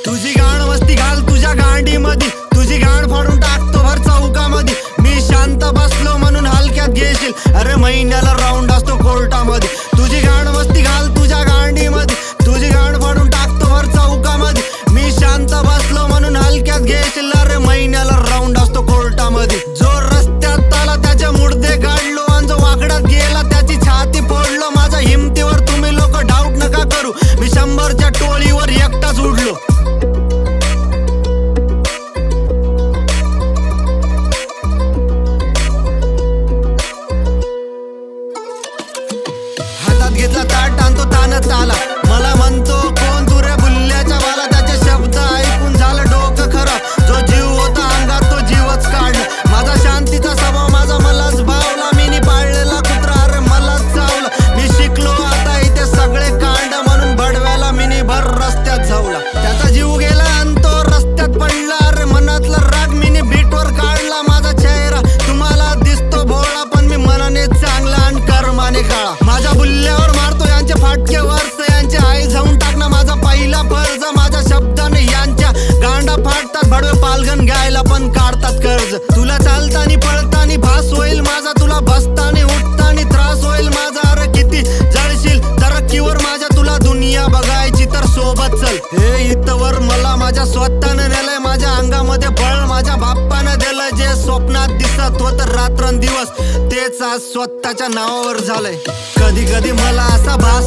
तुझी गाण मस्ती घाल तुझ्या गांडीमध्ये, तुझी गाण फाडून टाकतो भर चौकामध्ये. मी शांत बसलो म्हणून हलक्यात घेशील, अरे महिन्याला राऊंड असतो कोर्टामध्ये. तुझी गाण मस्ती घाल तुझ्या गांडीमध्ये, तुझी गाण फाडून टाकतो भर चौकामध्ये. मी शांत बसलो म्हणून हलक्यात घेशील, अरे महिन्याला राऊंड असतो कोर्टामध्ये. जो रस्त्यात आला त्याचे मुर्दे काढलो, आणि जो वाकड्यात गेला त्याची छाती फोडलो. माझ्या हिमतीवर तुम्ही लोक डाऊट नका करू, मी 100च्या टोळीवर एकटाच उडलो. हातात घेतला ताट आणि तो ताणत आला, मला म्हणतो कोण तू रे बुल्ल्याच्या बाला. त्याचे शब्द ऐकून झालं डोकं खराब, जो जीव होता अंगात तो जीवच काढला. माझा शांतीचा स्वभाव माझा मलाच भावला, मी पाळलेला कुत्रा अरे मलाच चावला. मी शिकलो आता इथे सगळे कांड, म्हणून भडव्याला मिनी भर रस्त्यात धावला. त्याचा जीव गेला आणि तो रस्त्यात पडला, अरे मनातला राग मिनी बीटवर काढला. माझा चेहरा तुम्हाला दिसतो भोळा, पण मी मनाने चांगला आणि कर्माने काळा. माझ्या बुल्ल्यावर मारतो यांचे फाटके वर्ष, यांचे आई जाऊन टाकणं माझा पहिला फर्ज. माझ्या शब्दाने यांच्या गांडा फाडतात, भडवे पालगण घ्यायला पण काढतात कर्ज. तुला चालतानी पळतानी भास होईल माझा, तुला बसतानी उठतानी त्रास होईल माझा. अरे किती जळशील तरक्कीवर माझ्या, तुला दुनिया बघायची तर सोबत चल. हे इथवर मला माझ्या स्वतःनं नेलंय, माझ्या अंगामध्ये बळ माझ्या बाप्पानं दिलंय. जे स्वप्नात दिसत होतं रात्रंदिवस तेच आज स्वतःच्या नावावर झालंय. कधी कधी मला असा भास